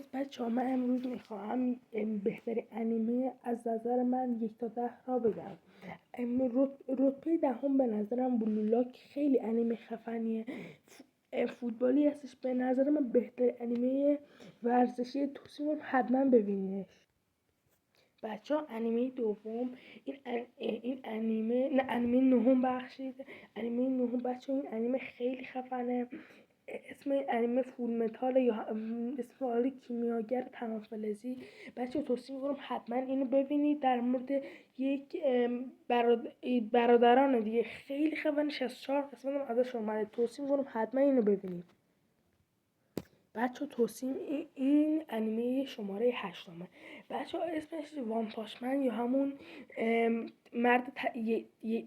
بچه‌ها من امروز میخواهم بهترین انیمه از نظر من 1 تا 10 را بگم. رتبه دهم به نظرم بلولاک خیلی انیمه خفنیه. فوتبالی هستش، به نظر من بهترین انیمه ورزشی توصیه حتما ببینیدش. بچه‌ها انیمه دوم این انیمه نه انیمه نهم بخشید. انیمه نهم بچه‌ها این انیمه خیلی خفنه. اسم این انیمه فول متال یا اسم حالی کیمیاگر تمام فلزی. بچه توصیه میکنم حتما اینو ببینید. در مورد یک برادران دیگه خیلی خفن 64 قسمت هم ازش اومده. توصیه میکنم حتما اینو ببینید. بچه توصیه این انیمه شماره 8 بچه اسمش وان پاشمن یا همون مرد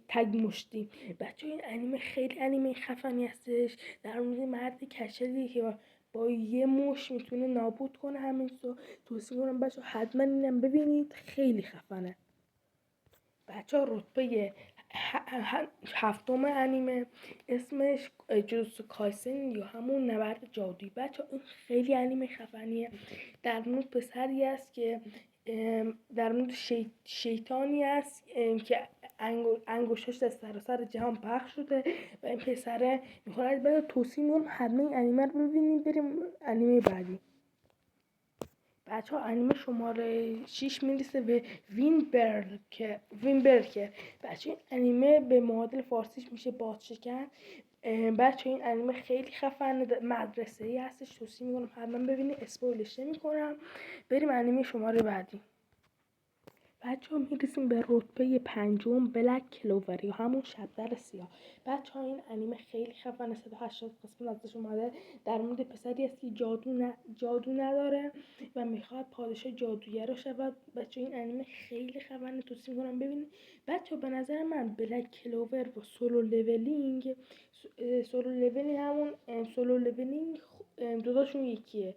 تگ مشتی. بچه این انیمه خیلی انیمه خفنی هستش، در مورد مرد کشلی که با یه مش میتونه نابود کنه همین توصیه کنم بچه حتما اینم ببینید، خیلی خفنه. بچه رتبه 7 انیمه اسمش جوجوتسو کایسن یا همون نبرد جادویی. بچه این خیلی انیمه خفنیه، در مورد پسری است که در مورد شیطانی است که انگشتش در سراسر جهان پخش شده و این پسره میخواد بره. توصیه میکنم حتما این انیمه رو ببینیم. بریم انیمه بعدی. بچه ها انیمه شماره 6 میرسه به وینبرگر. بچه این انیمه به معادل فارسیش میشه بادشکن. بچه این انیمه خیلی خفنه، مدرسه ای هستش. توصیه میکنم حتما ببینید، اسپویلش نمیکنم. بریم انیمه شماره بعدی. بچه ها میرسیم به رتبه 5 بلک کلوور یا همون شبدر سیاه. بچه ها این انیمه خیلی خفنه، 180 قسمت ازش اومده. در مورد پسری است که جادو نداره و میخواد پادشاه جادوگر شود. بچه این انیمه خیلی خفنه، توصیه میکنم ببینید. بچه ها به نظر من بلک کلوور و سولو لولینگ همون سولو لولینگ دوتاشون یکیه.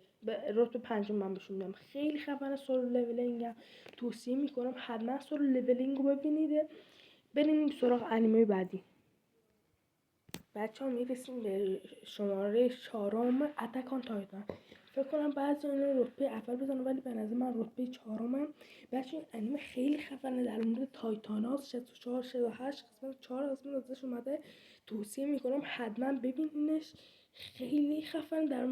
رتبه 5 من بهشون میدم، خیلی خفنه. سولو لولینگ هم توصیه میکنم حتما سولو لولینگ رو ببینید. بریم سراغ انیمه بعدی. بچه ها میرسیم به شماره 4 اتک آن تایتان. فکر کنم بعضی اون رتبه اول بزنم ولی به نظر من رتبه 4 بچه این انیمه خیلی خفنه، در مورد تایتان هاست. 64 68 قسمت 4 قسمت ازش اومده. توصیه میکنم حتما ببینینش، خیلی خفن. در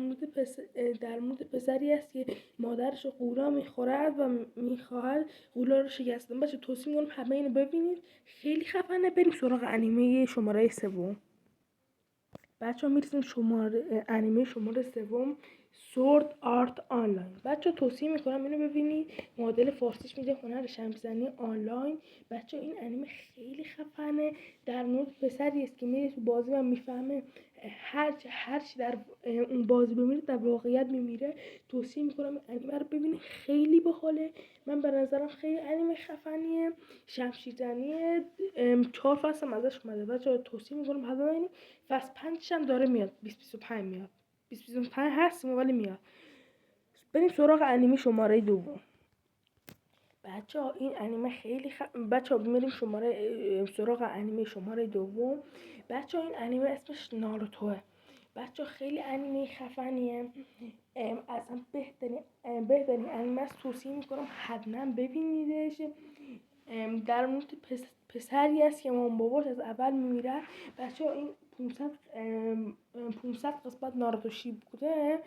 مورد پسری است که مادرش رو قولا میخورد و میخواهد قولا رو شکست بدن. بچه توصیه میکنم حتما اینو ببینید، خیلی خفنه. بریم سراغ انیمه شماره 3. بچه ها میرسیم انیمه شماره 3 سورد آرت آنلاین. بچه توصیه میکنم اینو ببینید، معادل فارسیش میده هنر شمع‌زنی آنلاین. بچه این انیمه خیلی خفنه، در مورد پسری است که میره تو بازی و میفهمه هر چی در اون بازی بمیره در واقعیت میمیره. توصیه میکنم این انیمه رو ببینید، خیلی باحاله. من به نظرم خیلی انیمه خفنیه. شمشیرزنی 4 فصل هم ازش اومده. بچه توصیه میکنم حتما ببینید. فصل 5 هم داره میاد، 2025 میاد، 2025 هست ولی میاد. بریم سراغ انیمه شماره 2. بچه ها این انیمه خیلی بچه ها میریم سراغ انیمه شماره 2. بچه ها این انیمه اسمش ناروتوه. بچه ها خیلی انیمه خفنیه، اصلا بهترین انیمه است. توصیه میکنم حتما ببینیدش. در مورد پسری است که مام باباش از اول میمیرن. بچه ها این 500 قسمت ناروتو شیپودن،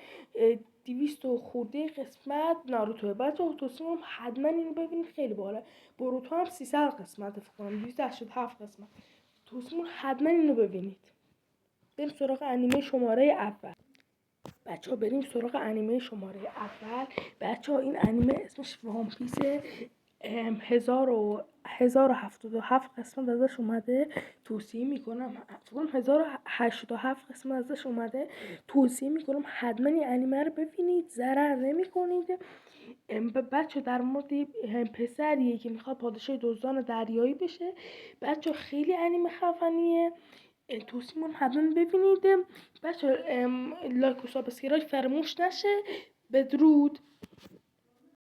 200 خورده قسمت ناروتوه. بچه ها توصیه میکنم حتما اینو ببینید، خیلی باحاله. بوروتو هم 300 قسمت فکر کنم، 287 قسمت. توصیه میکنم حتما اینو ببینید. بریم سراغ انیمه شماره اول. بچه ها بریم سراغ انیمه شماره اول. بچه ها این انیمه اسمش وان پیسه، 1077 قسمت ازش اومده. توصیه میکنم 1087 قسمت ازش اومده. توصیه میکنم حتما این انیمه رو ببینید، ضرر نمیکنید. بچه در مورد پسریه که میخواد پادشاه دزدان دریایی بشه. بچه خیلی انیمه خفنیه، توصیه میکنم حتما ببینید. بچه لایک و سابسکرایب فراموش نشه. بدرود.